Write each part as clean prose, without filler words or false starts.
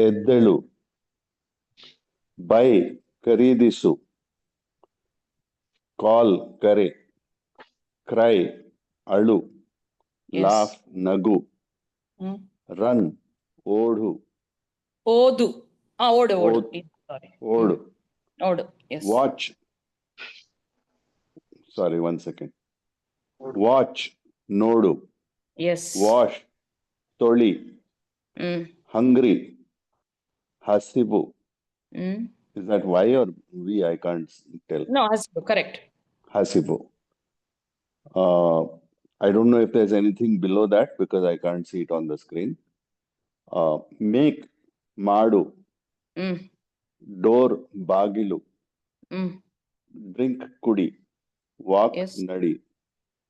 ಎದ್ದೇಳು. ಬೈ ಖರೀದಿಸು. ಕಾಲ್ ಕರೆ. ಕ್ರೈ ಅಳು. Yes. ಲಾಫ್ ನಗು. Hmm. ರನ್ ಓಡು. Odu. Odu. Odu. Od- Sorry. ಓಡು. Odu. Yes. ವಾಚ್. ಸಾರಿ, 1 second. ವಾಚ್ ನೋಡು. Yes. ವಾಶ್ ತೊಳಿ. Hmm. ಹಂಗ್ರಿ ಹಸಿವು. Hmm. Is that Y or V? I can't tell. No, hasibu. Correct. Hasibu. I don't know if there's anything below that because I can't see it on the screen. Make ಮಾಡು. Hmm. Door ಬಾಗಿಲು. Hmm. Drink ಕುಡಿ. Walk Yes. ನಡಿ.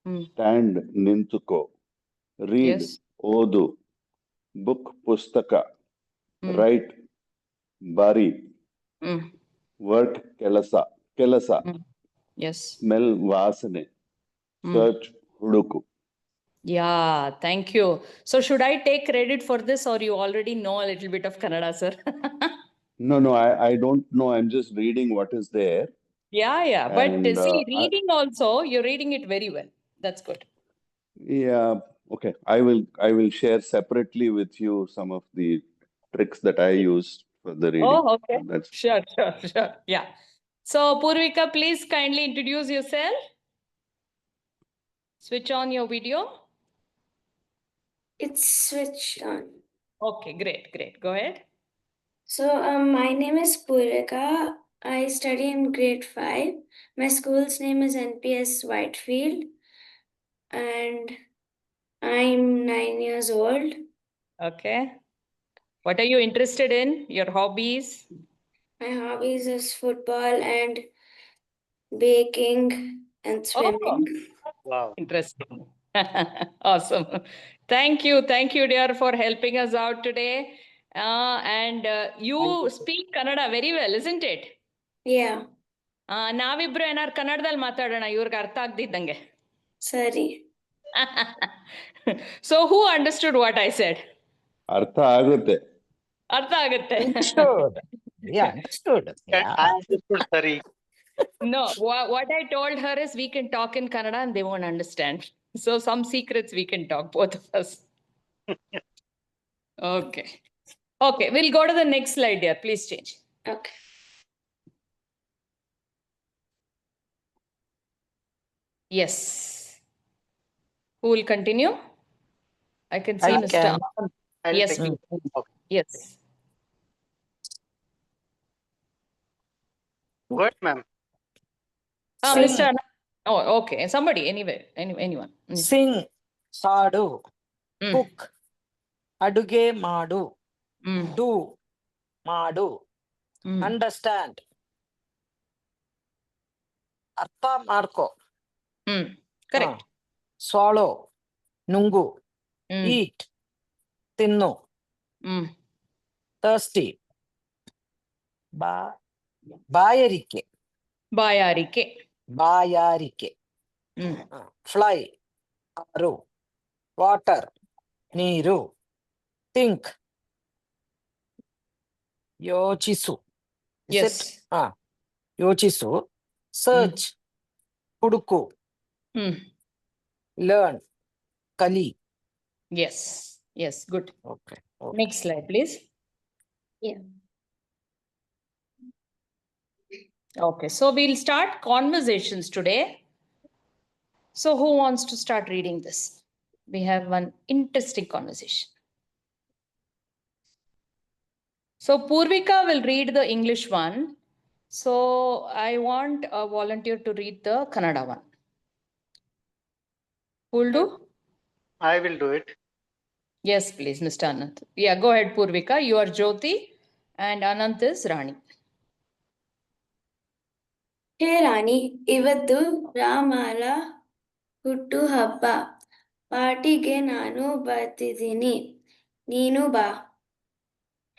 Hmm. Stand ನಿಂತುಕೋ. Read Yes. ಓದು. Book ಪುಸ್ತಕ. Hmm. Write ಬರಿ. Hmm. Work ಕೆಲಸ. Hmm. Yes. Smell ವಾಸನೆ. Hmm. ಸರ್ಚ್ ಹುಡುಕು. Yeah, thank you. So should I take credit for this or you already know a little bit of Kannada, sir? No, I don't know. I'm just reading what is there. Yeah. But And, see, reading also, you're reading it very well. That's good. Yeah, okay. I will share separately with you some of the tricks that I used for the reading. Oh, okay. So that's Sure. Yeah. So Purvika, please kindly introduce yourself. Switch on your video. It's switched on. Okay, great. Go ahead. So, my name is Purika. I study in grade 5. My school's name is NPS Whitefield, and I'm 9 years old. Okay. What are you interested in? Your hobbies? My hobbies is football and baking and swimming. Wow. Interesting. Awesome. Thank you, dear, for helping us out today. And you speak Kannada very well, isn't it? Yeah, ನಾವಿಬ್ರು ಏನಾರು ಕನ್ನಡದಲ್ಲಿ ಮಾತಾಡೋಣ ಇವ್ರಿಗೆ ಅರ್ಥ ಆಗ್ದಿದ್ದಂಗೆ. sorry. So who understood what I said? ಅರ್ಥ ಆಗುತ್ತೆ. ಅರ್ಥ ಆಗುತ್ತೆ. Understood. Yeah, understood. Yeah. I understood, sorry. No, what I told her is we can talk in Kannada and they won't understand. So some secrets we can talk, both of us. Okay, we'll go to the next slide here. Please change. Okay. Yes. Who will continue? I can see I Mr. can. I'll Yes, take it. Okay. Yes. Go ahead, ma'am. Sing. Mr. Anand. Oh, okay. Somebody, anyway, anyone. Sing. ಹಾಡು. Mm. Cook. ಅಡುಗೆ ಮಾಡು. Mm. Do. ಮಾಡು. Mm. Understand. ಅರ್ಥ ಮಾಡ್ಕೋ. Mm. Correct. Swallow. ನುಂಗು. Mm. Eat. ತಿನ್ನು. Mm. Thirsty. ಬಾಯಾರಿಕೆ. ಬಾಯಾರಿಕೆ. Mm. Fly. ಹಾರು. Water. ನೀರು. Think. ಯೋಚಿಸು. Is Yes. it? ಯೋಚಿಸು. Search. ಹುಡುಕು. Mm. Learn. ಕಲಿ. Yes. Good. Okay. Next slide, please. Yeah. Okay, so we'll start conversations today. So who wants to start reading this? We have one interesting conversation. So Purvika will read the English one. So I want a volunteer to read the Kannada one. Who will do? I will do it. Yes, please, Mr. Anant. Yeah, go ahead, Purvika. You are Jyoti and Anant is Rani. ಹೇ ರಾಣಿ, ಇವತ್ತು ರಾಮರ ಹುಟ್ಟು ಹಬ್ಬ. ಪಾರ್ಟಿಗೆ ನಾನು ಬರ್ತಿದ್ದೀನಿ, ನೀನು ಬಾ.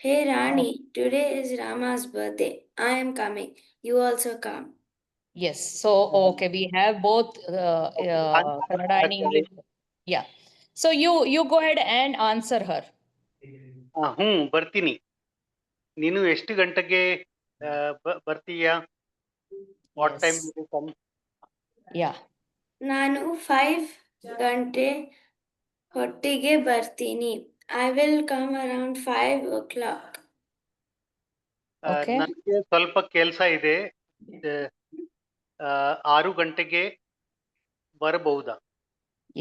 ಹೇ ರಾಣಿ, today is Rama's birthday. I am coming. You also come. Yes, so okay, we have both Kannada and English. Yeah. So you go ahead and answer her. ಬರ್ತೀನಿ. ನೀನು ಎಷ್ಟು ಗಂಟೆಗೆ ಬರ್ತೀಯಾ? What time Yes. will you come? Yeah. ನಾನು 5 ಗಂಟೆ ಹೊತ್ತಿಗೆ ಬರ್ತೀನಿ. I will come around 5 o'clock. Okay. ನನಗೆ ಸ್ವಲ್ಪ ಕೆಲಸ ಇದೆ. 6 ಗಂಟೆಗೆ ಬರಬಹುದಾ?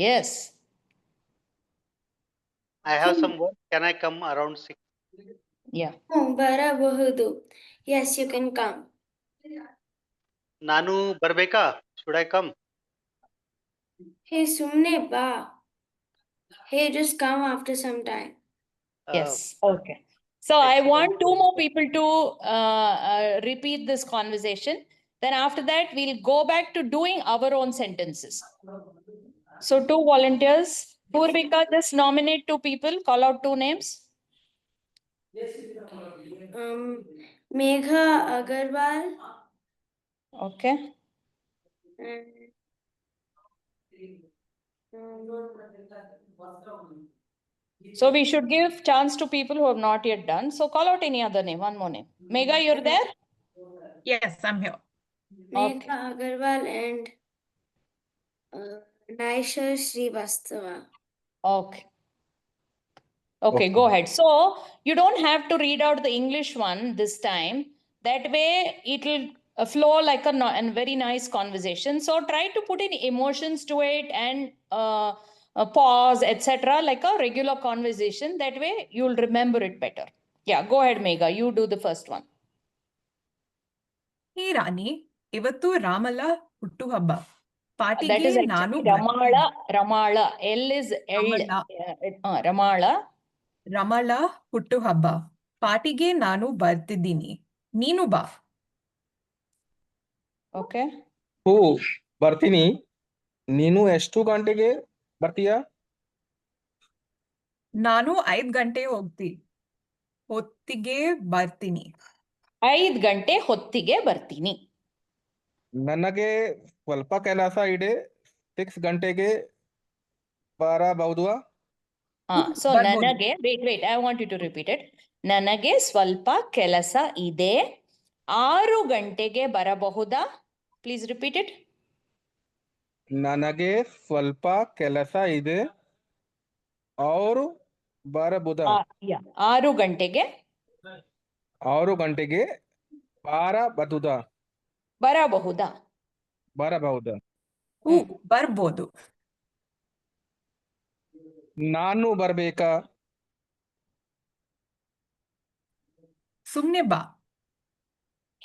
Yes. I have some work. Can I come around 6? Yeah. ಬರಬಹುದು. Yes, you can come. ನಾನು ಬರ್ಬೇಕಾ? Should I come? Hey, ಸುಮ್ನೆ ಬಾ. Hey, just come after some time. Yes. Okay. So I excellent. want 2 more people to repeat this conversation. Then after that, we'll go back to doing our own sentences. So 2 volunteers. Purvika, just nominate 2 people. Call out 2 names. Megha Agarwal Okay. and So we should give chance to people who have not yet done. So call out any other name. One more name. Megha, you're there? Yes, I'm here. Megha Agarwal and Naisha Srivastava. Okay. Okay, go ahead. So you don't have to read out the English one this time. That way it'll flow like a very nice conversation. So try to put in emotions to it and pause, etc. like a regular conversation. That way you'll remember it better. Yeah, go ahead, Megha. You do the first one. ಹೇ ರಾಣಿ, ಇವತ್ತು ರಾಮಲ ಹುಟ್ಟುಹಬ್ಬ. That ಪಾರ್ಟಿಗೆ is ನಾನು actually Ramala. Ramala. L is L. Ramala. ರಮಳ ಹುಟ್ಟುಹಬ್ಬ. ಪಾರ್ಟಿಗೆ ನಾನು ಬರ್ತಿದ್ದೀನಿ. ನೀನು ಬಾ. Okay. ಹೂ ಬರ್ತೀನಿ. ನೀನು ಎಷ್ಟು ಗಂಟೆಗೆ ಬರ್ತೀಯ? ನಾನು 5 ಗಂಟೆ ಹೊತ್ತಿಗೆ ಬರ್ತೀನಿ. 5 ಗಂಟೆ ಹೊತ್ತಿಗೆ ಬರ್ತೀನಿ. ನನಗೆ ಸ್ವಲ್ಪ ಕೆಲಸ ಇದೆ. 6 ಗಂಟೆಗೆ ಬರಬಹುದಾ? So ಬರ್ಬೋದು. ನನಗೆ, wait, I want you to repeat it. ನನಗೆ ಸ್ವಲ್ಪ ಕೆಲಸ ಇದೆ. 6 ಗಂಟೆಗೆ ಬರಬಹುದಾ? Please repeat it. ನನಗೆ ಸ್ವಲ್ಪ ಕೆಲಸ ಇದೆ. ಅವರು ಬರಬಹುದಾ? 6 ಗಂಟೆಗೆ 6 ಗಂಟೆಗೆ ಬರಬಹುದಾ? ಬರಬಹುದಾ? ಬರಬಹುದಾ? ಬರ್ಬೋದು. ನಾನು ಬರ್ಬೇಕಾ? ಸುಮ್ನೆ ಬಾ.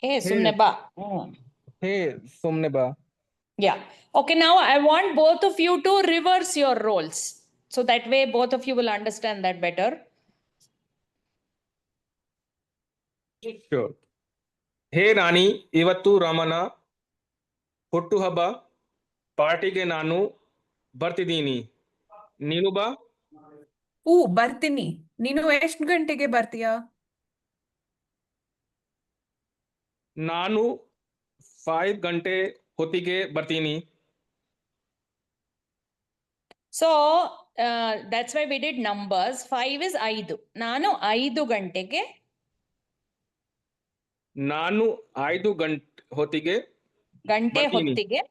ಹೇ ಸುಮ್ನೆ ಬಾ. ಹೇ ಸುಮ್ನೆ ಬಾ. Yeah. Okay, now I want both of you to reverse your roles. So that way both of you will understand that better. Sure. ಹೇ ರಾಣಿ, ಇವತ್ತು ರಾಮನ ಹುಟ್ಟುಹಬ್ಬ. ಪಾರ್ಟಿಗೆ ನಾನು ಬರ್ತಿದ್ದೀನಿ. ನೀನು ಬಾ. ಬರ್ತೀನಿ. ನೀನು ಎಷ್ಟು ಗಂಟೆಗೆ ಬರ್ತೀಯಾ? ನಾನು 5 ಗಂಟೆ ಹೊತ್ತಿಗೆ ಬರ್ತೀನಿ. So that's why we did numbers. 5 is 5. ನಾನು 5 ಗಂಟೆಗೆ. ನಾನು 5 ಗಂಟೆ ಹೊತ್ತಿಗೆ ಗಂಟೆ ಬರ್ತೀನಿ. ಹೊತ್ತಿಗೆ.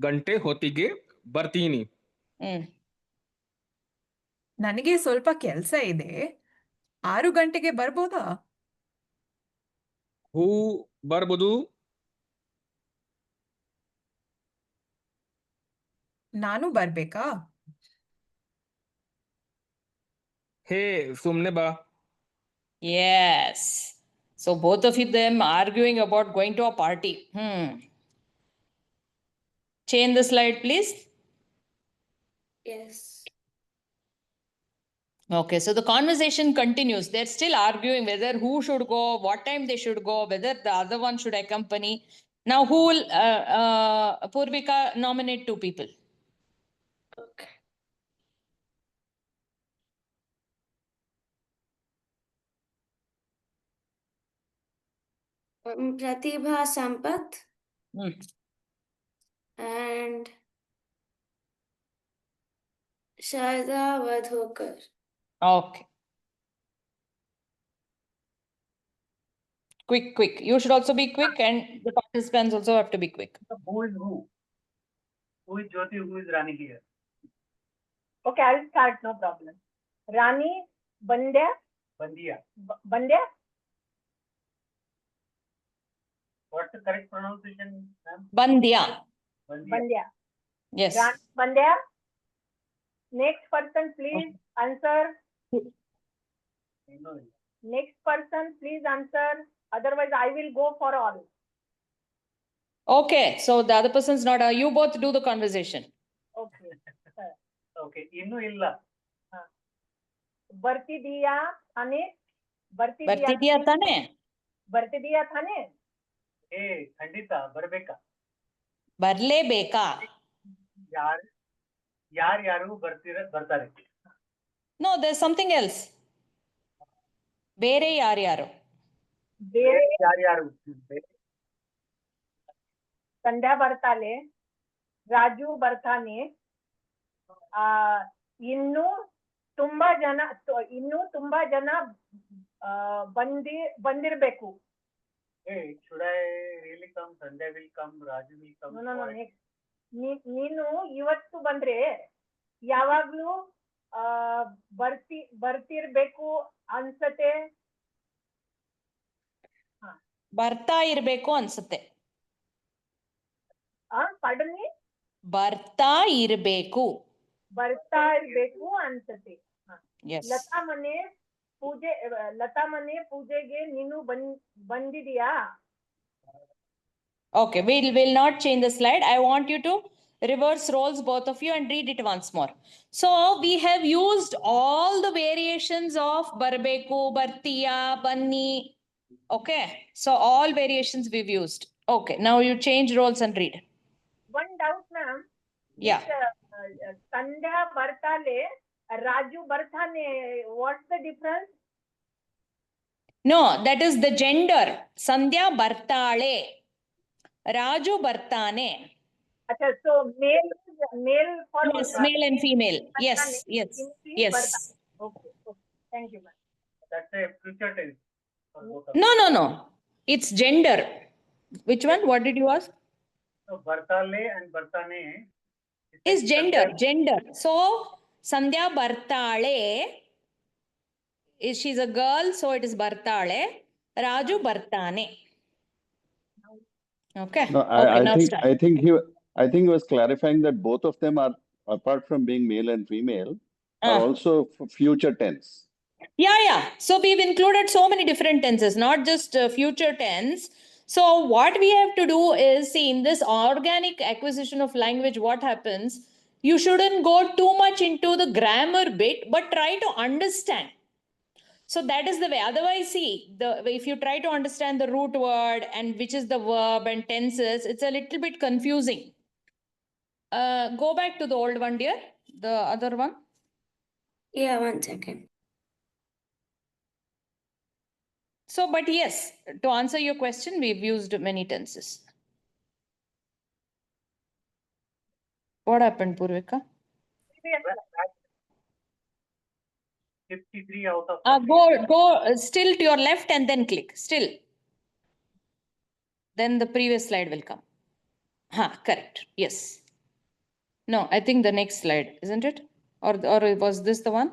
ಗಂಟೆ ಹೊತ್ತಿಗೆ ಬರ್ತೀನಿ. ನನಗೆ ಸ್ವಲ್ಪ ಕೆಲಸ ಇದೆ. 6 ಗಂಟೆಗೆ ಬರ್ಬೋದಾ? ಹೂ ಬರ್ಬೋದು. ನಾನು ಬರ್ಬೇಕಾ? ಹೇ ಸುಮ್ನೆ ಬಾ. Yes. So both of them arguing about going to a party. Change the slide, please. Yes. Okay, so the conversation continues. They're still arguing whether who should go, what time they should go, whether the other one should accompany. Now, who will, Purvika, nominate 2 people? Okay. Pratibha Sampath and Sharda Vadhokar. Okay. Quick, quick. You should also be quick, and the participants also have to be quick. Who is who? Who is Jyoti? Who is Rani here? Okay, I'll start, no problem. Rani Bandya. Bandiya. Bandya. What's the correct pronunciation, ma'am? Bandya. Bandiya. Bandya. Yes. Rani Bandya. Next person, please answer. No. Next person, please answer. Otherwise, I will go for all. Okay, so the other person's not. You both do the conversation. Okay. Okay. Innu illa. Bartidiya Thane. Bartidiya tane. Bartidiya Thane. Hey, Khandita, Barbeka. Barle beka. ಯಾರು ಬರ್ತಾರೆ. No, there's something else. Bere yaru. Bere ಯಾರು Sandhya Bartale. Raju Barthane. Innu ತುಂಬಾ ಜನ ಬಂದಿರಬೇಕು. Hey, should I really come? Sandhya will come, Raju will come. No. Next. ನೀನು ಇವತ್ತು ಬಂದ್ರೆ ಯಾವಾಗ್ಲೂ ಬರ್ತಿರ್ಬೇಕು ಅನ್ಸತ್ತೆ. ಬರ್ತಾ ಇರ್ಬೇಕು ಅನ್ಸುತ್ತೆ. Pardon me? ಬರ್ತಾ ಇರ್ಬೇಕು. ಬರ್ತಾ ಇರ್ಬೇಕು ಅನ್ಸತ್ತೆ. Yes. ಲತಾ ಮನೆ ಪೂಜೆಗೆ ನೀನು ಬಂದಿದೀಯಾ? Okay, we'll not change the slide. I want you to reverse roles, both of you, and read it once more. So we have used all the variations of barbeku, bartiya, banni. Okay, so all variations we've used. Okay, now you change roles and read. One doubt, ma'am. Yeah. Sandhya Bartale, Raju Barthane, what's the difference? No, that is the gender. Sandhya bartale. Raju bartane. Achha, so male for Yes, male and female. Yes. Okay. Thank you, ma'am. That's a future tense for both of No. It's gender. Which one? What did you ask? So Bartale and Bartane Is gender. So Sandhya bartale is she's a girl, so it is bartale. Raju bartane. Okay. No, Okay, now start. I think he was clarifying that both of them are, apart from being male and female, are also future tense. Yeah. So we've included so many different tenses, not just future tense. So what we have to do is, see, in this organic acquisition of language, what happens? You shouldn't go too much into the grammar bit, but try to understand. So that is the way. Otherwise, see, if you try to understand the root word and which is the verb and tenses, it's a little bit confusing. Go back to the old one, dear. The other one. Yeah, 1 second. So, but yes, to answer your question, we've used many tenses. What happened, Purvika? 53 out of 40. Go still to your left and then click. Still. Then the previous slide will come. Correct. Yes. No, I think the next slide, isn't it? Or was this the one?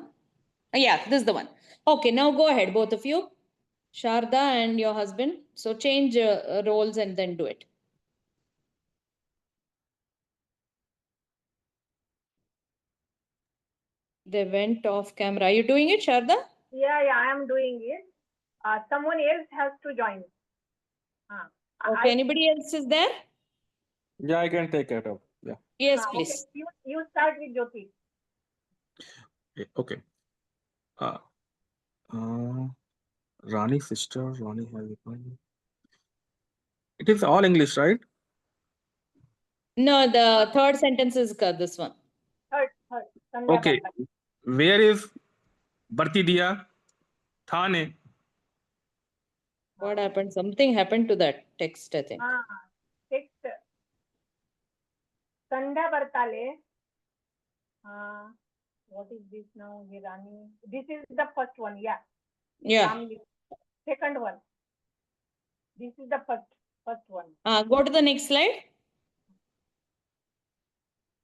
Yeah, this is the one. Okay, now go ahead, both of you. Sharda and your husband. So change roles and then do it. They went off camera. Are you doing it, Sharda? Yeah, I am doing it. Someone else has to join. Okay, anybody else is there? Yeah, I can take it up. Yeah. Yes, Okay. please. You start with Jyoti. Okay. Rani's sister, Rani has it is all English, right? No, the third sentence is this one. Third. Sandhya Okay. Bartale. Where is Bartidiya? Thane. What happened? Something happened to that text, I think. Text. Sandhya Bartale. What is this now? Rani. This is the first one. Yeah. Yeah. Ramli. Second one. This is the first one. Go to the next slide.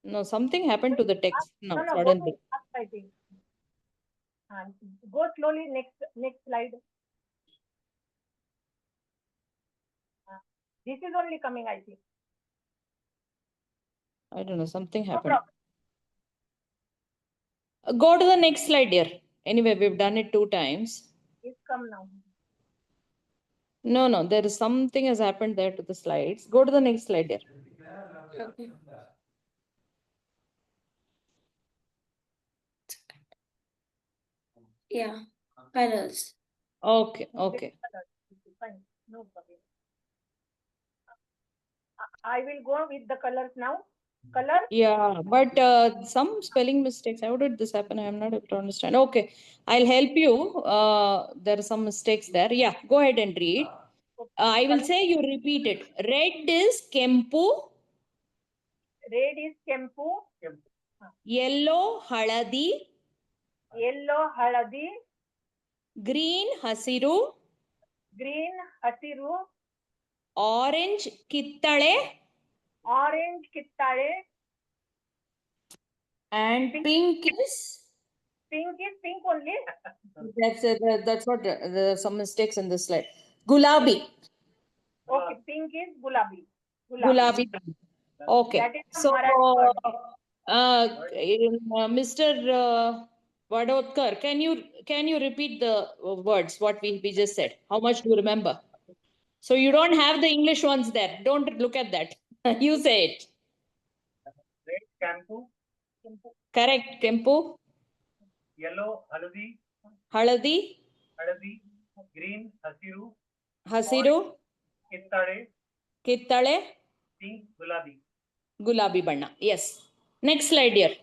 No, something happened to the text now No, go to suddenly. last, I think. Go slowly, next slide. This is only coming, I think. I don't know, something No happened. problem. Go to the next slide, dear. Anyway, we've done it 2 times. It's come now. No, there is something has happened there to the slides. Go to the next slide, dear. Okay. Yeah, colors. Okay. Fine, no problem. I will go with the colors now. Color. Yeah, but some spelling mistakes. How did this happen? I am not able to understand. Okay, I'll help you. There are some mistakes there. Yeah, go ahead and read. I will say you repeat it. Red is Kempu. Red is Kempu. Yellow Haladi. Yellow Haladi. Green Hasiru. Green Hasiru. Orange Kittale. Orange Kittale. And pink is. Pink is pink only. That's what there are some mistakes in this slide. Gulabi. Okay, pink is Gulabi. Gulabi. Okay. That is the So, Marathi word. Mr. Vadotkar, can you repeat the words what we just said? How much do you remember? So you don't have the English ones there. Don't look at that. You say it. Red Kempu. Correct, Kempu. Yellow Haladi. Haladi. Green Hasiru. Hasiru. Kittade. Kittale. Pink Gulabi. Gulabi Banna. Yes. Next slide, dear.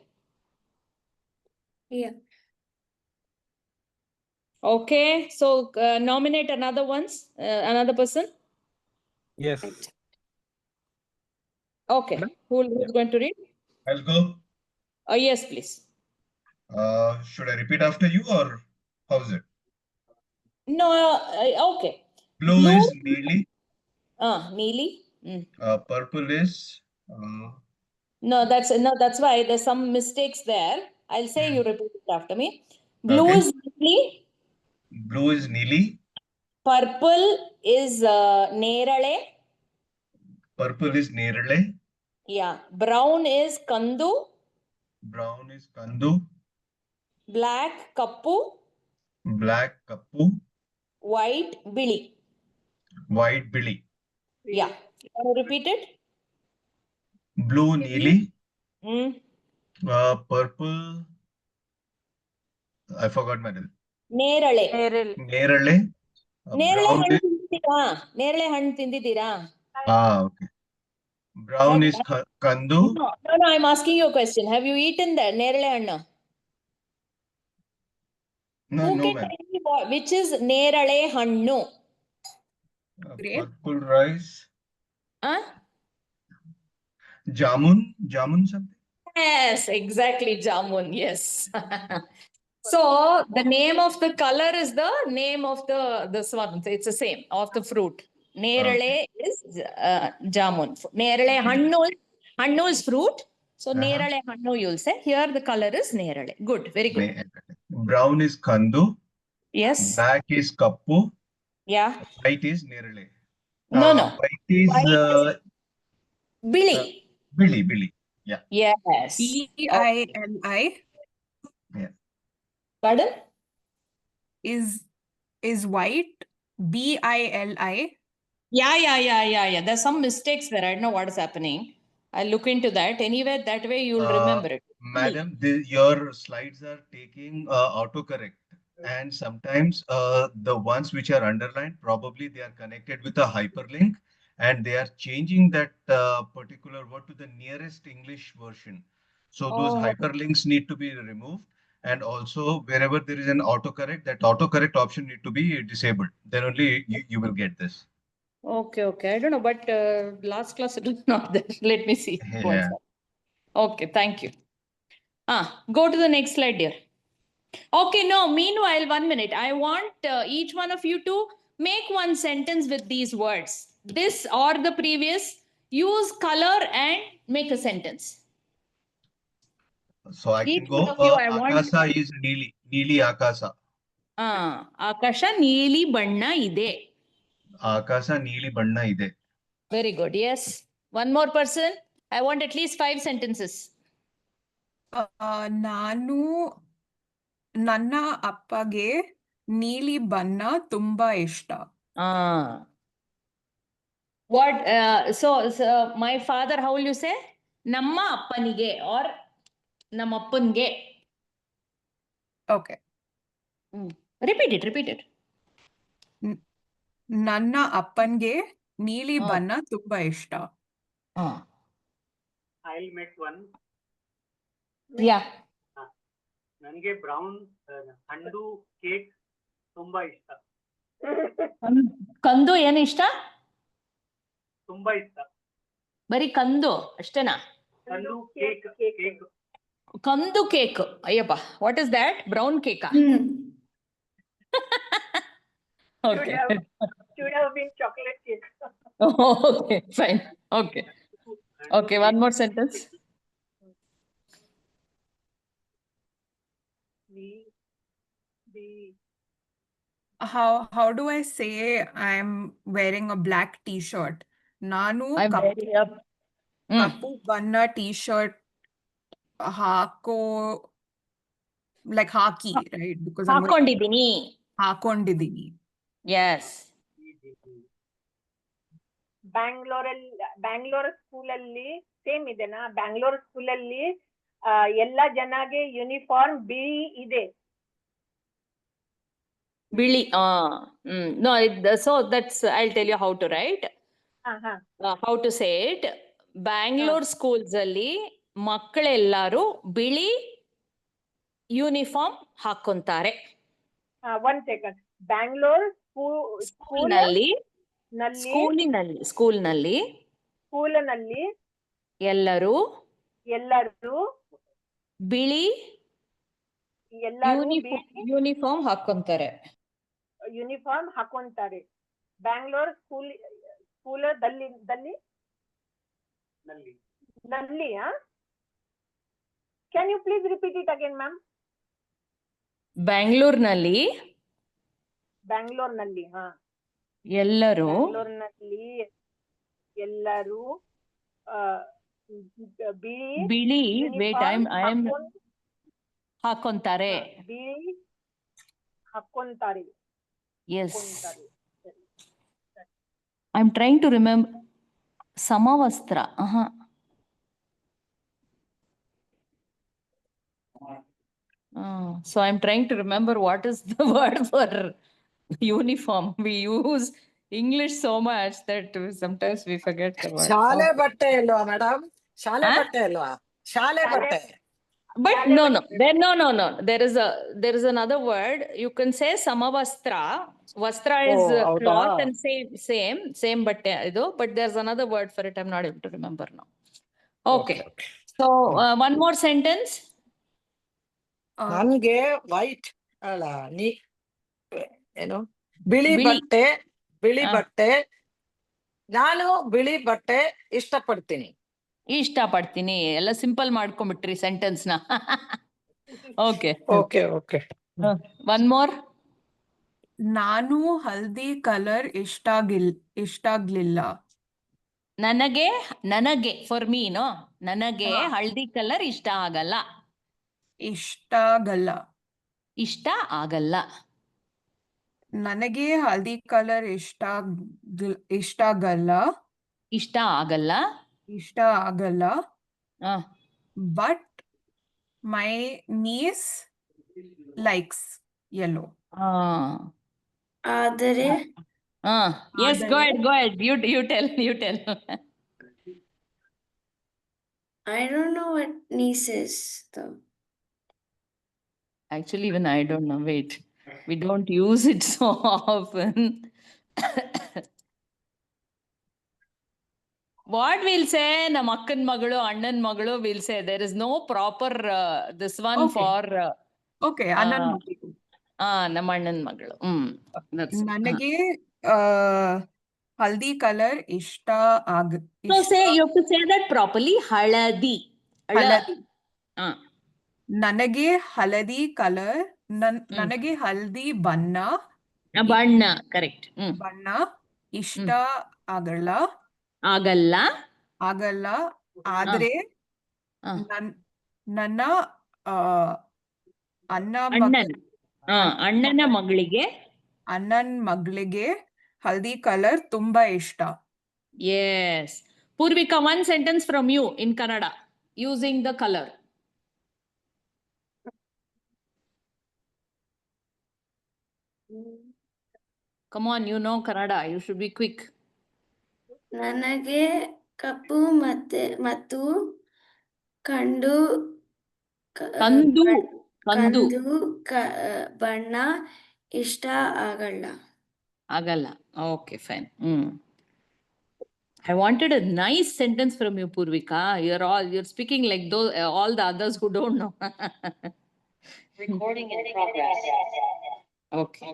Yeah. Okay. So nominate another person. Yes. Okay. Who's going to read? I'll go. Yes, please. Should I repeat after you or how's it? No, okay. Blue is Neeli. Neeli. Purple is No, that's why there's some mistakes there. I'll say you repeat it after me. Blue Okay. is Neeli. Blue is Neeli. Purple is Nerale. Purple is Nerale. Yeah. Brown is Kandu. Brown is Kandu. Black Kappu. Black Kappu. White Billy. White Billy. Yeah. You want to repeat it? Blue Neeli. Mm. Purple. I forgot my name. Nerale. Nerale. Nerale Brown ಹಣ್ಣು is ತಿಂದಿದ್ದೀರಾ? ನೇರಳೆ ಹಣ್ಣು ತಿಂದಿದ್ದೀರಾ? okay. Brown is Kandu. No, I'm asking you a question. Have you eaten that ನೇರಳೆ ಹಣ್ಣು? No, Who no, can ma'am. tell me which is ನೇರಳೆ ಹಣ್ಣು? Grape. Purple rice. Huh? Jamun something. Yes, exactly, jamun. Yes. So the name of the color is the name of this one. It's the same of the fruit. Nerale is jamun. Nerale hannu is fruit. So nerale hannu you'll say. Here the color is nerale. Good, very good. Brown is Kandu. Yes. Black is Kappu. Yeah. White is Nerale. No. White is Billy. Billy. Yeah. Yes. Bili. Yeah. Pardon? Is white. Bili. Yeah. There's some mistakes there. I don't know what is happening. I'll look into that. Anyway, that way you'll remember it. Madam, your slides are taking autocorrect. And sometimes the ones which are underlined, probably they are connected with a hyperlink and they are changing that particular word to the nearest English version. So those hyperlinks need to be removed. And also wherever there is an autocorrect, that autocorrect option need to be disabled. Then only you will get this. Okay. I don't know, but last class it was not there. Let me see. Yeah. Okay, thank you. Go to the next slide, dear. Okay, no, meanwhile, 1 minute. I want each one of you to make one sentence with these words. This or the previous, use color and make a sentence. So I can Each go, one of you, I want. Akasa is Neeli Akasa. ಆಕಾಶ ನೀಲಿ ಬಣ್ಣ ಇದೆ. Akasa Neeli Banna ide. Very good. Yes. One more person. I want at least 5 sentences. ನಾನು ನನ್ನ ಅಪ್ಪಗೆ ನೀಲಿ ಬಣ್ಣ ತುಂಬಾ ಇಷ್ಟ. What? So my father, how will you say? ನಮ್ಮ ಅಪ್ಪನಿಗೆ or ನಮ್ಮಪ್ಪನ್ಗೆ. Okay. Repeat it. ನನ್ನ ಅಪ್ಪನ್ಗೆ ನೀಲಿ ಬಣ್ಣ ತುಂಬಾ ಇಷ್ಟ. I'll make one. Yeah. ನನಗೆ ಬ್ರೌನ್ ಹಣ್ಣು ಕೇಕ್ ತುಂಬಾ ಇಷ್ಟ. ಕಂದು ಏನು ಇಷ್ಟ? ತುಂಬಾ ಇಷ್ಟ. ಬರೀ ಕಂದು ಅಷ್ಟೇನಾ? ಕಂದು ಕೇಕ್. ಕಂದು cake. Ayyappa, what is that? Brown ಕೇಕಾ? Okay. Should have been chocolate cake. Okay, fine. Okay, one more sentence. How do I say I'm wearing a black t-shirt? ನಾನು ಕಪ್ಪು ಬಣ್ಣ t-shirt ಹಾಕಿ, right? Because ಹಾಕೊಂಡಿದ್ದೀನಿ. Yes. Bangalore ಸ್ಕೂಲಲ್ಲಿ same ಇದೆನಾ? ಬ್ಯಾಂಗ್ಳೂರ್ ಸ್ಕೂಲಲ್ಲಿ ಎಲ್ಲ ಜನಗೆ uniform ಬಿಳಿ ಇದೆ. ಬಿಳಿ. No, so that's, I'll tell you how to write. How to say it. Bangalore schools ಅಲ್ಲಿ ಮಕ್ಕಳೆಲ್ಲರೂ ಬಿಳಿ ಯೂನಿಫಾರ್ಮ್ ಹಾಕೊಂತಾರೆ. One second. ಬ್ಯಾಂಗ್ಳೂರ್ ಸ್ಕೂಲಿನಲ್ಲಿ ಎಲ್ಲರೂ ಬಿಳಿ ಯೂನಿಫಾರ್ಮ್ ಹಾಕೊಂತಾರೆ. ಬ್ಯಾಂಗ್ಳೂರ್ ಸ್ಕೂಲದಲ್ಲಿ Can you please repeat it again, ma'am? ಬ್ಯಾಂಗ್ಳೂರ್ನಲ್ಲಿ ಎಲ್ಲರೂ ಬಿಳಿ ಹಾಕೊಂತಾರೆ. Yes. I'm trying to remember. ಸಮವಸ್ತ್ರ. So I'm trying to remember what is the word for uniform. We use English so much that sometimes we forget the word. ಶಾಲೆ ಬಟ್ಟೆ ಅಲ್ವಾ madam? ಶಾಲೆ ಬಟ್ಟೆ ಅಲ್ವಾ? ಶಾಲೆ ಬಟ್ಟೆ. But no. There is another word. You can say samavastra. Vastra is cloth and same ಬಟ್ಟೆ ಇದು. But there's another word for it. I'm not able to remember now. Okay. So one more sentence. ನನ್ಗೆ white ಅಲ್ಲ ಏನು ಬಿಳಿ ಬಟ್ಟೆ ನಾನು ಬಿಳಿ ಬಟ್ಟೆ ಇಷ್ಟಪಡ್ತೀನಿ. ಎಲ್ಲ ಸಿಂಪಲ್ ಮಾಡ್ಕೊಂಡ್ಬಿಟ್ರಿ ಸೆಂಟೆನ್ಸ್ ನ. Okay. One more. ನಾನು ಹಲ್ದಿ ಕಲರ್ ಇಷ್ಟಾಗ್ಲಿಲ್ಲ. ನನಗೆ ಫಾರ್ ಮೀ ನೋ, ನನಗೆ ಹಳದಿ ಕಲರ್ ಇಷ್ಟ ಆಗಲ್ಲ. ನನಗೆ ಹಲ್ದಿ ಕಲರ್ ಇಷ್ಟ ಆಗಲ್ಲ. But my niece likes yellow. ಆದರೆ Yes, go ahead. You tell. I don't know what niece is though. Actually, even I don't know. Wait, we don't use it so often. What we'll say, ನಮ್ಮ ಅಕ್ಕನ ಮಗಳು, ಅಣ್ಣನ ಮಗಳು, we'll say there is no proper this one for. Okay, ನಮ್ಮ ಅಣ್ಣನ ಮಗಳು. That's it. ನನಗೆ ಹಲ್ದಿ colour ಇಷ್ಟ So say, you have to say that properly. ಹಳದಿ. ಹಳದಿ. ಹಾ. ನನಗೆ ಹಳದಿ ಕಲರ್ ನನಗೆ ಹಲ್ದಿ ಬಣ್ಣ ಕರೆಕ್ಟ್. ಬಣ್ಣ ಇಷ್ಟ ಆಗಲ್ಲ ಆದ್ರೆ ನನ್ನ ಅಣ್ಣನ ಮಗಳಿಗೆ ಹಲ್ದಿ ಕಲರ್ ತುಂಬಾ ಇಷ್ಟ. Yes. Purvika, one sentence from you in Kannada using the color. Come on, you know Kannada. You should be quick. ನನಗೆ ಕಪ್ಪು ಮತ್ತು ಕಂದು ಬಣ್ಣ ಇಷ್ಟ ಆಗಲ್ಲ. Okay, fine. I wanted a nice sentence from you, Purvika. You're speaking like those all the others who don't know. Recording in progress. Okay.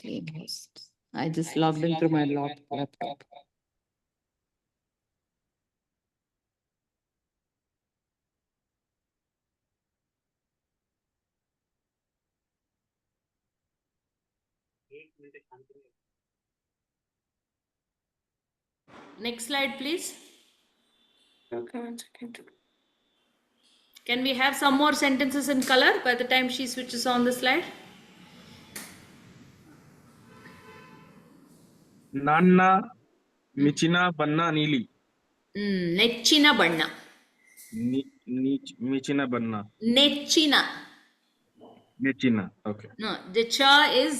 Clean host. I just logged in through my laptop. Next slide, please. Okay, 1 second. Can we have some more sentences in color by the time she switches on the slide? ನನ್ನ ಮೆಚ್ಚಿನ ಬಣ್ಣ ನೀಲಿ. ನೆಚ್ಚಿನ ಬಣ್ಣ. ಮೆಚ್ಚಿನ ಬಣ್ಣ. ನೆಚ್ಚಿನ. Okay. No, the cha is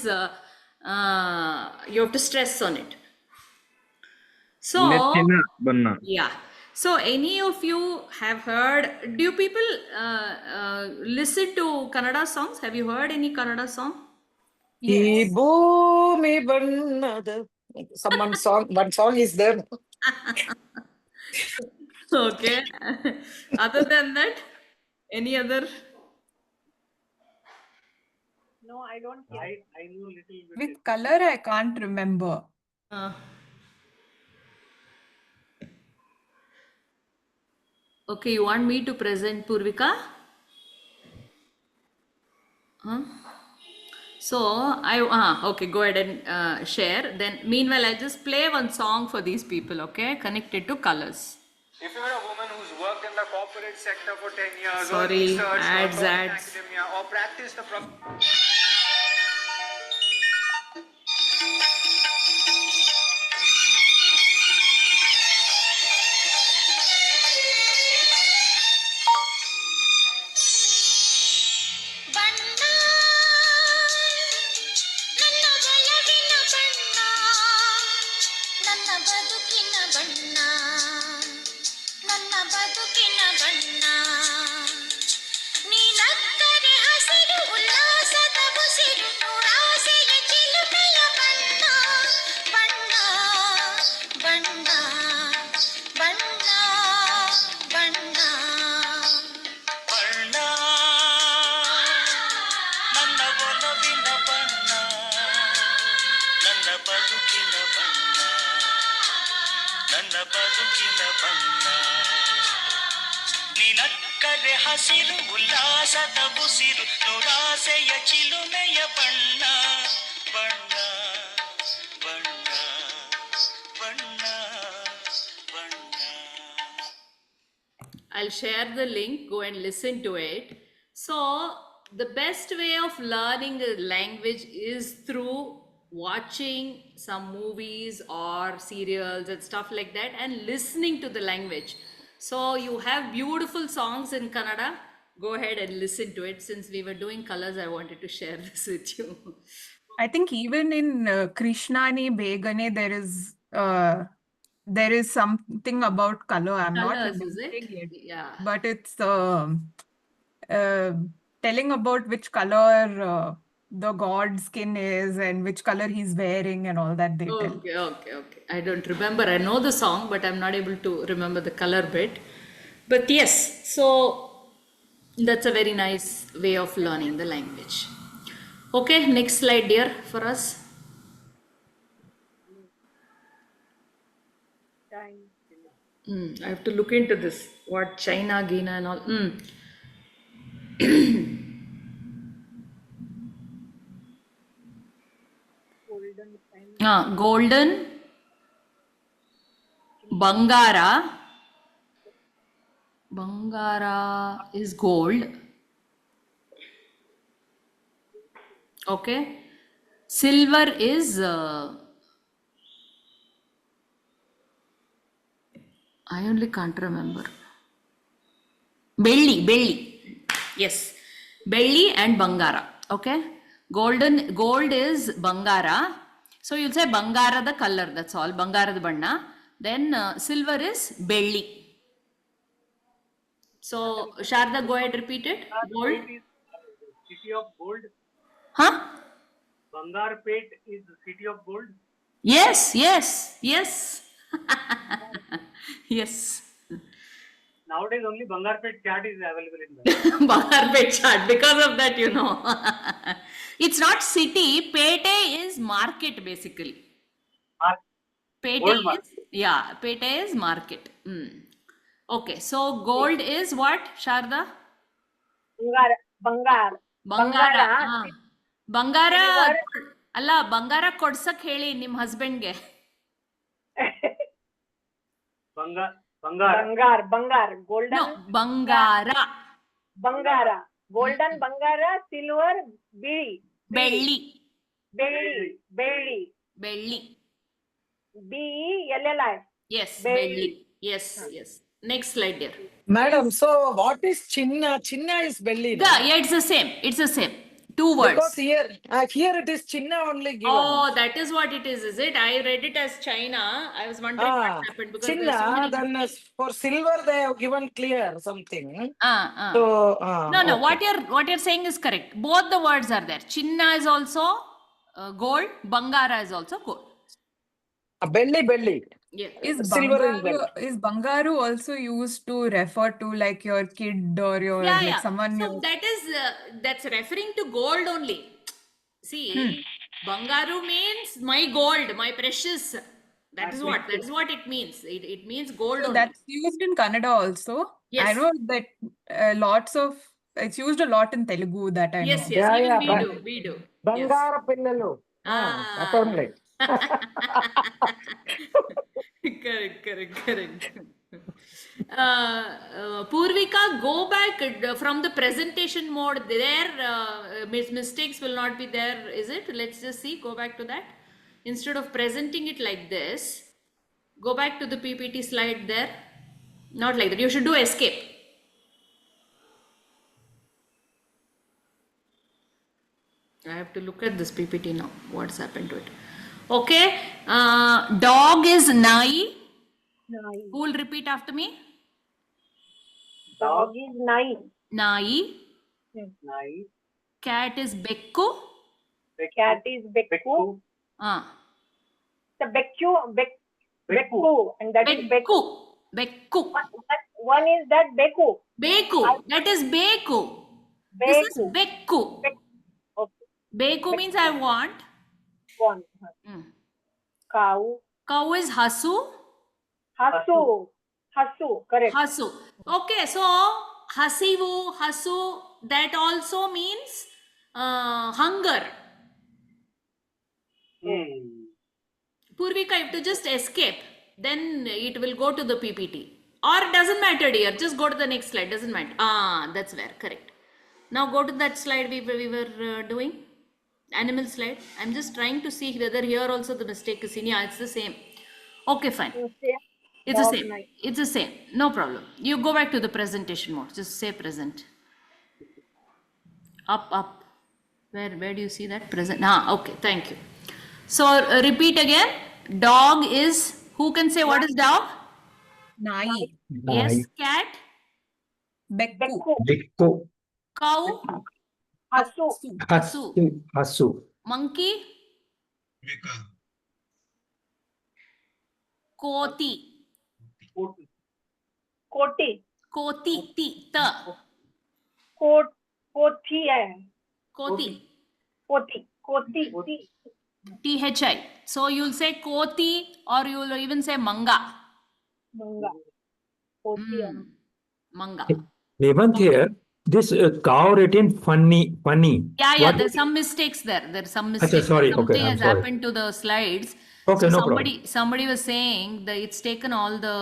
you have to stress on it. So ನೆಚ್ಚಿನ ಬಣ್ಣ. Yeah. So any of you have heard, do you people listen to Kannada songs? Have you heard any Kannada song? Yes. Bhoomi bannada. One song is there. Okay. Other than that, any other? No, I don't hear. I know little bit. With color, I can't remember. Okay, you want me to present Purvika? So okay, go ahead and share. Then meanwhile, I'll just play one song for these people, okay? Connected to colors. If you're a woman who's worked in the corporate sector for 10 years, Sorry, or researched, or ads. taught in academia, or practiced the ಹಸಿರು ಉಲ್ಲಾಸದ ಉಸಿರು ನೂರಾಸೆಯ ಚಿಲುಮೆಯ ಬಣ್ಣ ಬಣ್ಣ ಬಣ್ಣ ಬಣ್ಣ ಬಣ್ಣ. I'll share the link, go and listen to it. So the best way of learning a language is through watching some movies or serials and stuff like that and listening to the language. So you have beautiful songs in Kannada. Go ahead and listen to it. Since we were doing colors, I wanted to share this with you. I think even in Krishnani Begane, there is something about color. I'm not Colors, is remembering it? Yeah. but it's telling about which color the god's skin is and which color he's wearing and all that they tell. Okay. I don't remember. I know the song, but I'm not able to remember the color bit. But yes, so that's a very nice way of learning the language. Okay, next slide, dear, for us. I have to look into this. What China, Gina, and all. Golden, Bangara. Bangara is gold. Okay. Silver is I only can't remember. Belly. Yes. Belly and Bangara. Okay. Gold is Bangara. So you'll say Bangara the color, that's all. Bangara the banna. Then silver is Belly. So Sharda, go ahead, repeat it. Gold. City of gold. Huh? Bangarpet is the city of gold. Yes. Yes. Nowadays only Bangarpet chart is available in the Bangarpet chart. Because of that, it's not city. Pete is market basically. Pete is market. Okay, so gold is what, Sharda? Bangara. Bangara. Alla, Bangara kodsak heli nim husband ge. Bangar. Golden. No, Bangara. Golden Bangara, silver, Belly. Belly. BELLI. Yes, belly. Yes. Next slide, dear. Madam, so what is Chinna? Chinna is belly. No? Yeah, it's the same. 2 words. Because here it is Chinna only given. Oh, that is what it is it? I read it as China. I was wondering what happened because there are so Chinna, many then as for silver they have given clear something. So no, okay. what you're saying is correct. Both the words are there. Chinna is also gold. Bangara is also gold. Belly. Yeah. Is Bangaru also used to refer to like your kid or your like someone? So that's referring to gold only. See, Bangaru means my gold, my precious. That is what it means. It means gold So only. that's used in Kannada also. Yes. I know that it's used a lot in Telugu that I know. Yes, even we do. Bangara Pillalu. That only. Correct. Purvika, go back from the presentation mode. There, mistakes will not be there, is it? Let's just see. Go back to that. Instead of presenting it like this, go back to the PPT slide there. Not like that. You should do escape. I have to look at this PPT now. What's happened to it? Okay. Dog is Nai. Who will repeat after me? Dog is Nai. Cat is Bekku. Cat is Bekku. The Bekku. And that is Bekku. One is that Bekku. That is Bekku. This is Bekku. Okay. Bekku means I want. Cow is Hasu. Hasu, correct. Hasu. Okay, so Hasivu, Hasu, that also means hunger. Purvika, if to just escape, then it will go to the PPT. Or it doesn't matter, dear. Just go to the next slide. Doesn't matter. That's where. Correct. Now go to that slide we were doing. Animal slide. I'm just trying to see whether here also the mistake is in. Yeah, it's the same. Okay, fine. It's the same. It's the same. No problem. You go back to the presentation mode. Just say present. Up. Where do you see that? Present. Okay. Thank you. So repeat again. Dog is, who can say what is dog? Nai. Yes. Cat. Bekku. Cow. Hasu. Monkey. Koti. Koti hai. Koti. Koti. Koti. Thi. So you'll say koti or you'll even say manga. Manga. Koti. Manga. Levant here, this cow written funny. Yeah, What there's some mistakes there. There's some Achha, mistakes. sorry. Something Okay, I'm has sorry. happened to the slides. Okay, So no problem. somebody was saying that it's taken all the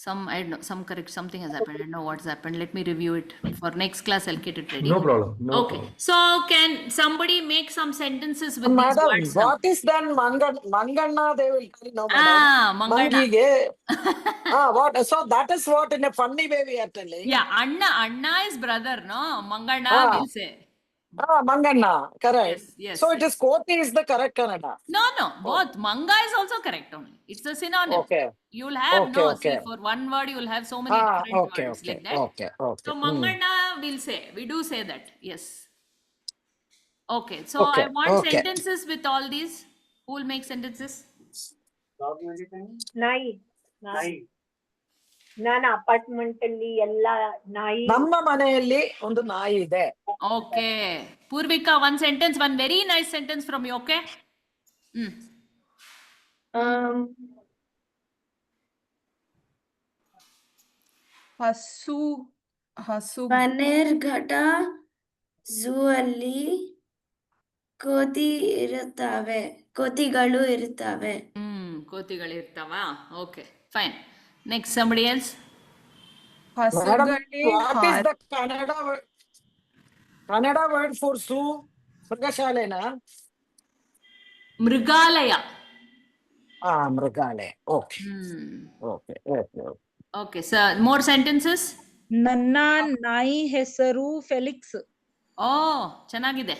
I don't know, something has happened. I don't know what's happened. Let me review it. For next class, I'll get it ready. No problem. No Okay. problem. So can somebody make some sentences with these Madam, words now? what is then Manganna? They will tell no, madam. Mangana. Mangige. What? So that is what in a funny way we are telling. Yeah, Anna is brother, no? Mangana Ah. will say. Manganna. Correct. Yes. So it is Koti is the correct Kannada. No, both. Manga is also correct only. It's a synonym. Okay. You'll have Okay. see, for one word you'll have so many different words like that. Okay. So Mangana we'll say. We do say that. Yes. Okay. So I want sentences with all these. Who will make sentences? Nai. ನನ್ನ apartment ಅಲ್ಲಿ ಎಲ್ಲ ನಾಯಿ. ನಮ್ಮ ಮನೆಯಲ್ಲಿ ಒಂದು ನಾಯಿ ಇದೆ. Okay. Purvika, one sentence, one very nice sentence from you, okay? ಹಸು ಬನ್ನೇರ್ಘಟ್ಟ ಝೂ ಅಲ್ಲಿ ಕೋತಿಗಳು ಇರುತ್ತವೆ. ಕೋತಿಗಳು ಇರ್ತಾವ. Okay, fine. Next, somebody else. Madam, what is the Kannada word for zoo? Mrigashalena? Mrigalaya. Mrigalaya. Okay. Okay, sir. More sentences? ನನ್ನ ನಾಯಿ ಹೆಸರು Felix. ಚೆನ್ನಾಗಿದೆ.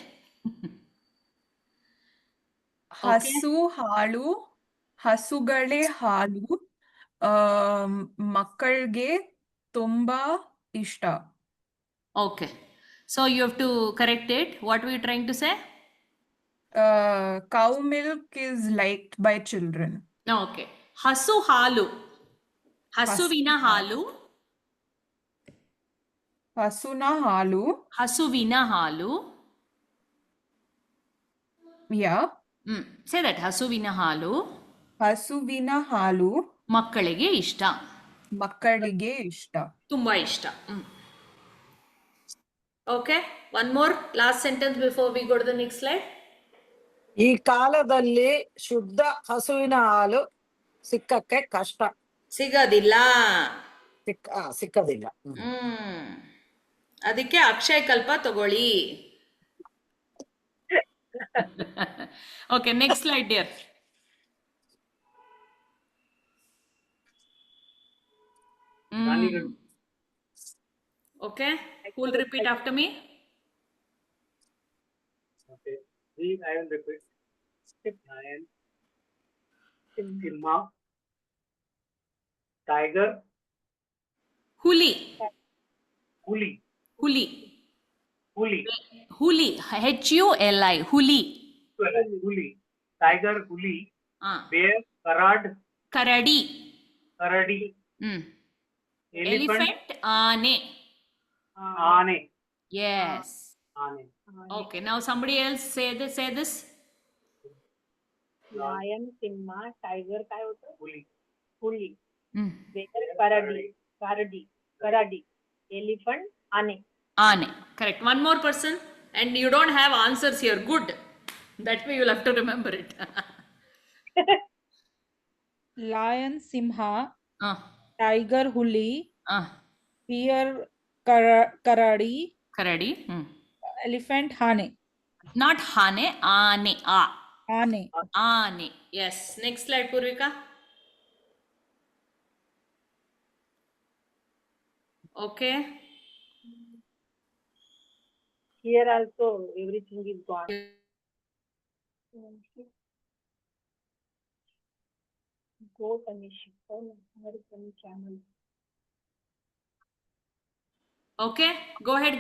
ಹಸುಗಳೇ ಹಾಲು ಮಕ್ಕಳಿಗೆ ತುಂಬಾ ಇಷ್ಟ. Okay. So you have to correct it. What were you trying to say? Cow milk is liked by children. Okay. Hasu halu. Hasuvina halu. Hasuna halu. Hasuvina halu. Yeah. Say that. Hasuvina halu. ಹಸುವಿನ ಹಾಲು ಮಕ್ಕಳಿಗೆ ಇಷ್ಟ. ತುಂಬಾ ಇಷ್ಟ. Okay. One more last sentence before we go to the next slide. ಈ ಕಾಲದಲ್ಲಿ ಶುದ್ಧ ಹಸುವಿನ ಹಾಲು ಸಿಕ್ಕಕ್ಕೆ ಕಷ್ಟ. ಸಿಗೋದಿಲ್ಲ. ಸಿಕ್ಕದಿಲ್ಲ. ಅದಕ್ಕೆ ಅಕ್ಷಯ ಕಲ್ಪ ತಗೊಳ್ಳಿ. Okay, next slide, dear. Okay, who will repeat after me? Okay, I will repeat. Lion, Simha, tiger, Huli. Huli. Huli. Huli. Huli. H-U-L-I. Huli. Huli. Tiger, huli. Bear, karad. Karadi. Karadi. Elephant, aane. Aane. Yes. Aane. Okay, now somebody else say this. Lion, Simha, tiger, काय होतं? Huli. Huli. Bear, karadi. Elephant, aane. Aane. Correct. One more person. And you don't have answers here. Good. That way you'll have to remember it. Lion, Simha, tiger, huli, bear, karadi, elephant, hane. Not hane, aane. Aane. Yes. Next slide, Purvika. Okay. Here also everything is gone. Go Tanish. American channel. Okay. Go ahead.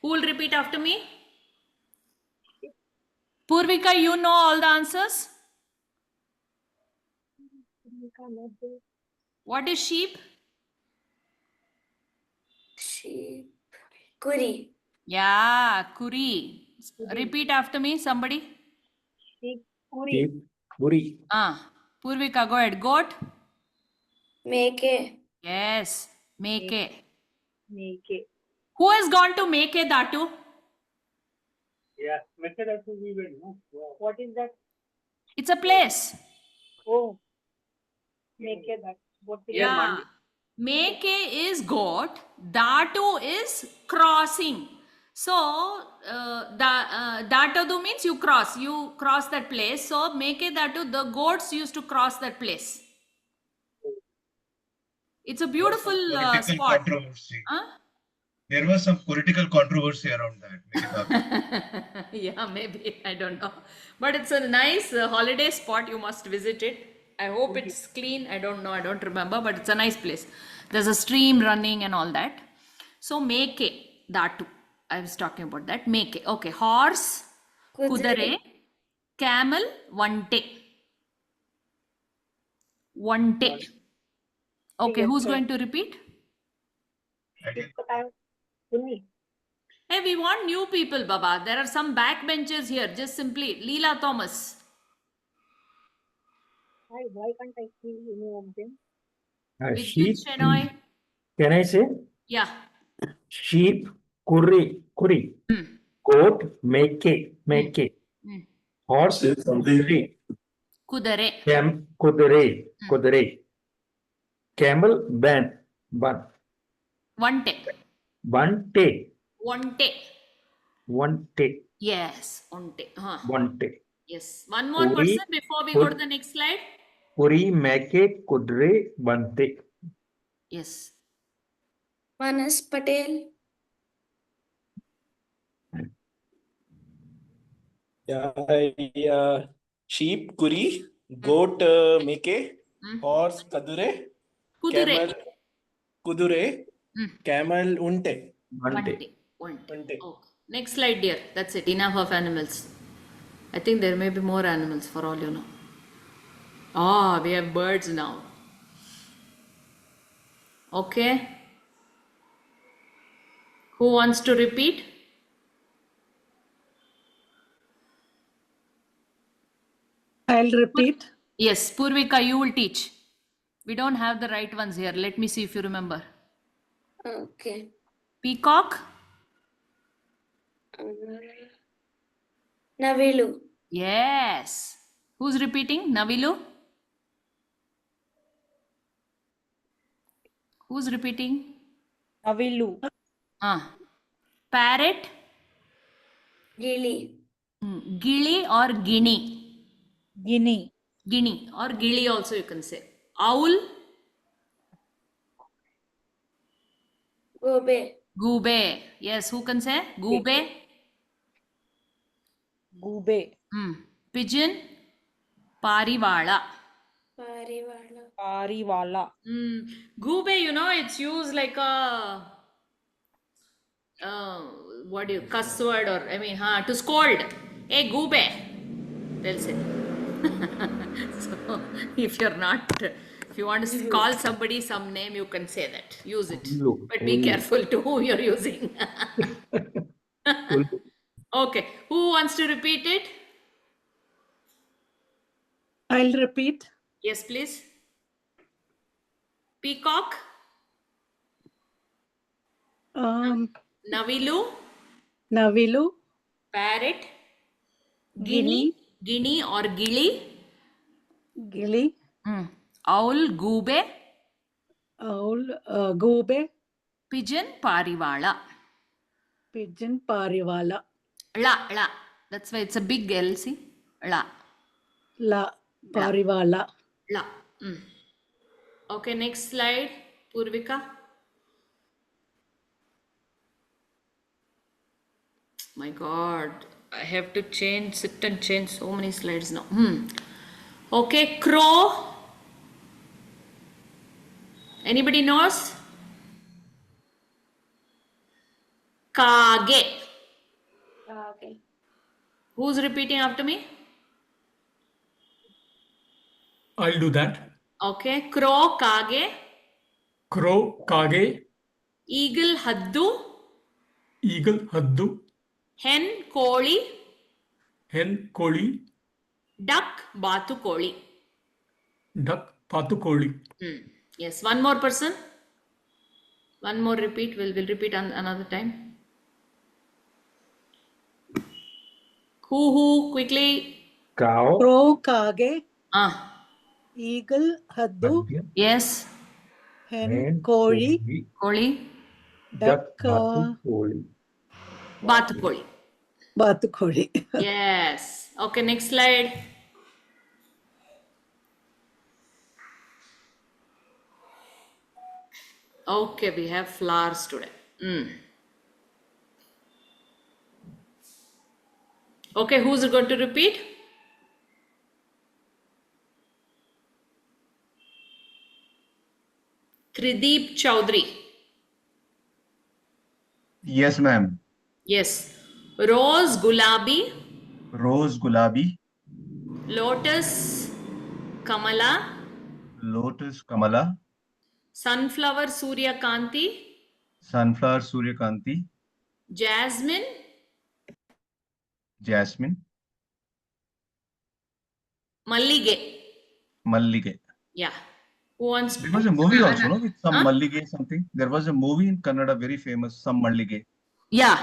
Who will repeat after me? Purvika, you know all the answers? What is sheep? Sheep. Kuri. Yeah, kuri. Repeat after me, somebody. Sheep, Puri. Sheep, Puri. Purvika, go ahead. Goat. Meke. Yes, Meke. Meke. Who has gone to Meke, Datu? Yeah, method of we will know. What is that? It's a place. Oh, Meke that. What is Yeah. Meke is goat. Datu is crossing. So, Datadu means you cross. You cross that place. So, Meke Datu, the goats used to cross that place. It's a beautiful Political spot. controversy. Huh? There was some political controversy around that. Yeah, maybe. I don't know. But it's a nice holiday spot. You must visit it. I hope it's clean. I don't know. I don't remember. But it's a nice place. There's a stream running and all that. So, Meke, Datu. I was talking about that. Meke. Okay. Horse, Kudare, camel, Vante. Vante. Okay. Who's going to repeat? Hey, we want new people, Baba. There are some backbenchers here. Just simply, Leela Thomas. Why can't I see any of them? Sheep. Shenoy. Can I say? Yeah. Sheep, Kuri. Goat, Meke. Horse, Kudare. Kudare. Kudare. Camel, Ban. Vante. Vante. Yes. Vante. Vante. Yes. One more Puri, person before we go to the next slide. Puri, Meke, Kudre, Vante. Yes. Manas Patel. Sheep, Kuri, goat, Meke, horse, Kadure, camel, Kudure, camel, Unte. Vante. Oh. Next slide, dear. That's it. Enough of animals. I think there may be more animals for all you know. We have birds now. Okay. Who wants to repeat? I'll repeat. Yes, Purvika, you will teach. We don't have the right ones here. Let me see if you remember. Okay. Peacock? Navilu. Yes. Who's repeating? Navilu? Who's repeating? Navilu. Parrot? Gili. Gili or guinea? Guinea. Guinea or gili also you can say. Owl? Gobe. Gube. Yes, who can say? Gube? Gube. Pigeon? Parivala. Parivala. Gube, you know, it's used like a cuss word or to scold. Hey, Gube. They'll say. So if you want to call somebody some name, you can say that. Use it. But be careful to who you're using. Okay. Who wants to repeat it? I'll repeat. Yes, please. Peacock. Navilu. Parrot. Guinea or gili. Owl, Gube. Gobe. Pigeon, Parivala. La. That's why it's a big L, see? La. Parivala. La. Okay, next slide. Purvika. My God. I have to sit and change so many slides now. Okay, crow. Anybody knows? Kage. Okay. Who's repeating after me? I'll do that. Okay, crow, kage. Crow, Kage, Eagle, haddu. Eagle, Haddu. Hen, koli. Hen, koli. Duck, batu koli. Duck, patukoli. Yes, one more person. One more repeat. We'll repeat another time. Who, quickly. Cow. Crow, kage. Ah, Eagle, haddu. yes. Hen, koli. Koli. Duck, patukoli. Batu koli. batukoli. Yes. Okay, next slide. Okay, we have flowers today. Okay, who's going to repeat? Trideep Chowdhury. Yes, ma'am. Yes. Rose Gulabi. Rose Gulabi, Lotus Kamala. Lotus Kamala, Sunflower Suryakanti. Sunflower Suryakanti, Jasmine. Jasmine, Mallige. Mallige. Yeah. Who wants to There was a movie also, no, with some Mallige something. There was a movie in Kannada very famous, some Mallige. Yeah.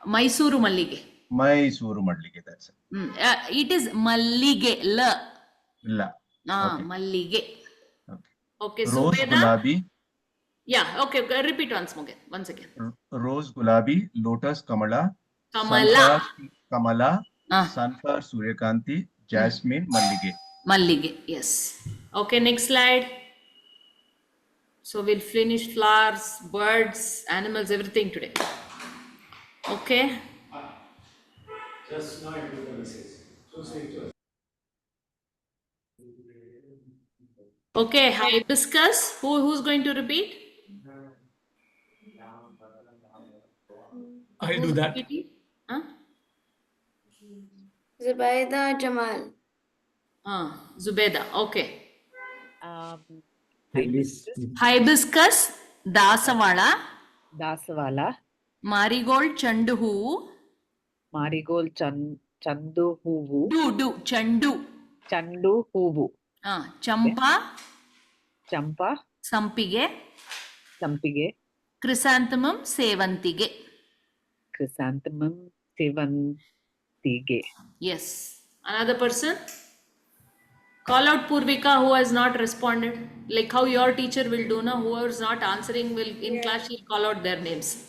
Mysuru Mallige. Mysuru Mallige, that's it. It is Mallige. La. Okay. Mallige. Okay, Rose Zubeda. Gulabi, Yeah, okay, repeat once again. Rose Gulabi, Lotus Kamala, Kamala. Sunflower Kamala, Sunflower Suryakanti, Jasmine, Mallige. Mallige, yes. Okay, next slide. So we'll finish flowers, birds, animals, everything today. Okay. Just now I do the message. So speak to us. Okay, hibiscus. Who's going to repeat? I'll do that. Huh? Zubaida Jamal. Zubeda. Okay. Hibiscus. Dasawala. Dasawala. Marigold chandu hoovu. Marigold chandu hoovu. Chandu. Chandu hoovu. Champa. Champa. Sampige. Sampige. Chrysanthemum sevantige. Chrysanthemum sevantige. Yes. Another person? Call out Purvika who has not responded. Like how your teacher will do now. Whoever is not answering will in class she'll call out their names.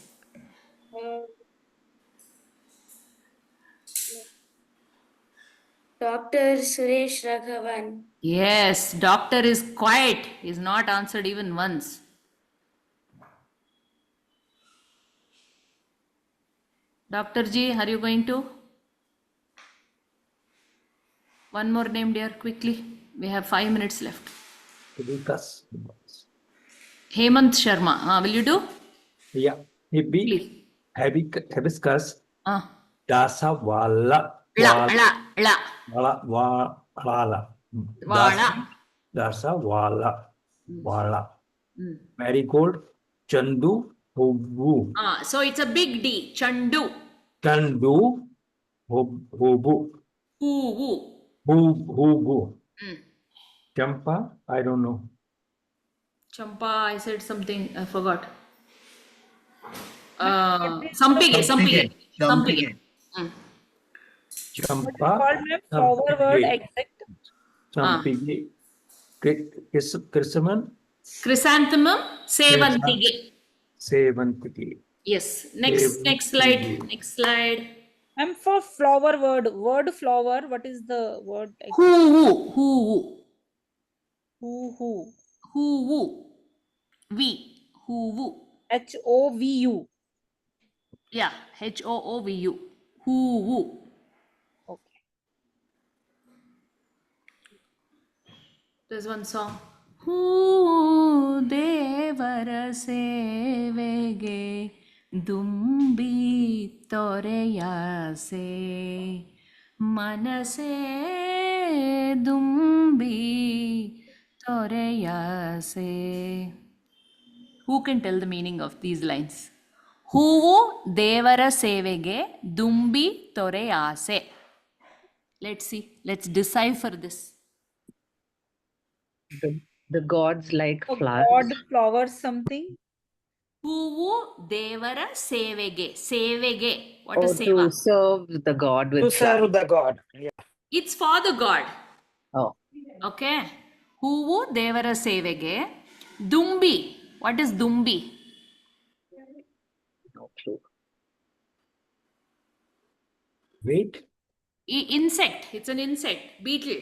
Dr. Suresh Raghavan. Yes, doctor is quiet. He's not answered even once. Dr. G, are you going to? One more name, dear, quickly. We have 5 minutes left. Hibiscus. Hemant Sharma. Will you do? Yeah. Hibiscus. Dasawala. Dasawala. Marigold. Chandu. Hoovu. So it's a big D. Chandu. Chandu. Hoovu. Hoovu. Champa. I don't know. Champa, I said something. I forgot. Sampige. Champa. Flower word exact. Sampige. Chrysanthemum sevantige. Sevantige. Yes. Next slide. Next slide. I'm for flower word flower. What is the word? Hoovu. Hoovu. HOVU. Yeah. HOOVU. Hoovu. Okay. There's one song. Hoo devara sevege dumbi toreyase manase dumbi toreyase. Who can tell the meaning of these lines? ಹೂವು ದೇವರ ಸೇವೆಗೆ ದುಂಬಿ ತೊರೆ ಆಸೆ. Let's decipher this. The gods like Oh, flowers. God flowers something. ಹೂವು ದೇವರ ಸೇವೆಗೆ. ಸೇವೆಗೆ. What Or is seva? to serve the god with To serve flowers. the god. Yeah. It's for the god. Oh, Okay. ಹೂವು ದೇವರ ಸೇವೆಗೆ. ದುಂಬಿ. What is ದುಂಬಿ? no clue. Wait. Insect. It's an insect. Beetle.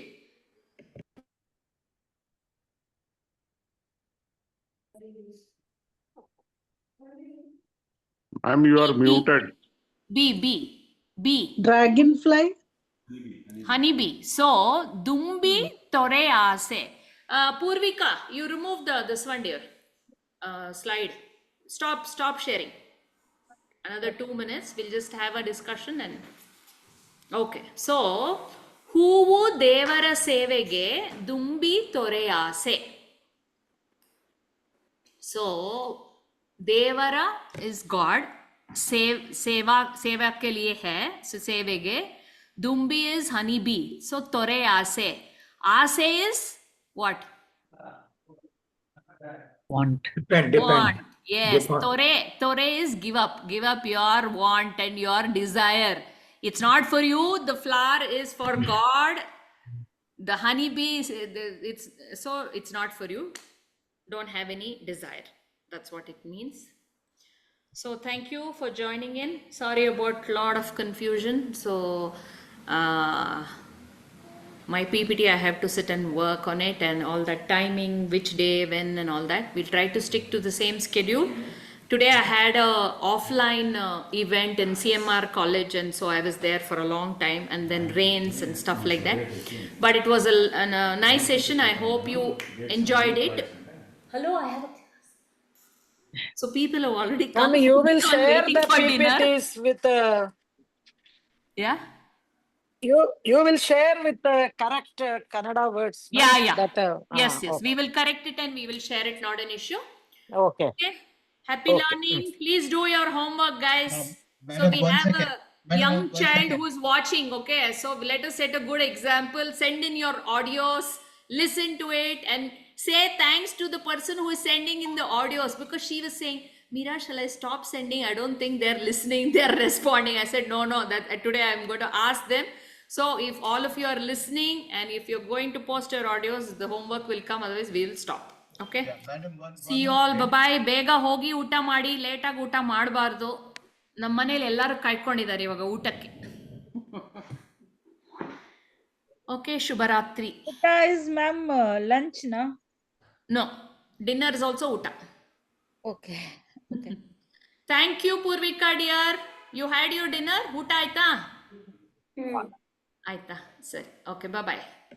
Ma'am, you are muted. Bee. Dragonfly. Honeybee. So, Dumbi Tore Ase. Purvika, you remove this one, dear. Slide. Stop sharing. Another 2 minutes. We'll just have a discussion and. Okay. So, Hoovu Devara Sevege Dumbi Tore Ase. So, Devara is God. सेवा के लिए है, so सेवेगे. Dumbi is honey bee. So tore ase. Ase is what? Want. Depend. Want. Yes. Depend. Tore is give up. Give up your want and your desire. It's not for you. The flower is for God. The honey bee it's not for you. Don't have any desire. That's what it means. So thank you for joining in. Sorry about lot of confusion. So my PPT, I have to sit and work on it and all that timing, which day, when and all that. We'll try to stick to the same schedule. Today I had a offline event in CMR college, and so I was there for a long time, and then rains and stuff like that. But it was a nice session. I hope you enjoyed it. Hello, I have a So people have already come. And you will I'm share waiting the for dinner. PPTs with Yeah. you will share with the correct Kannada words. no? Yeah. That, Yes. okay. We will correct it and we will share it. Not an issue. Okay. Okay. Happy Okay. learning. Please do your homework, guys. So Madam, we one have second. a Madam, young one child second. who's watching. Okay. So let us set a good example. Send in your audios. Listen to it and say thanks to the person who is sending in the audios, because she was saying, Meera, shall I stop sending? I don't think they're listening. They're responding. I said, no. That today I'm going to ask them. So if all of you are listening and if you're going to post your audios, the homework will come. Otherwise, we will stop. Okay. Yeah, madam, See you all. Bye-bye. ಬೇಗ ಹೋಗಿ ಊಟ ಮಾಡಿ. ಲೇಟಾಗಿ ಊಟ ಮಾಡಬಾರ್ದು. ನಮ್ಮ ಮನೇಲಿ ಎಲ್ಲರೂ ಕಾಯ್ಕೊಂಡಿದ್ದಾರೆ ಇವಾಗ ಊಟಕ್ಕೆ. Okay, ಶುಭರಾತ್ರಿ. Uta is ma'am lunch na? No, dinner is also ಊಟ. Okay. Thank you, Purvika dear. You had your dinner? ಊಟ ಆಯ್ತಾ? ಆಯ್ತಾ? ಸರಿ. Okay, bye-bye.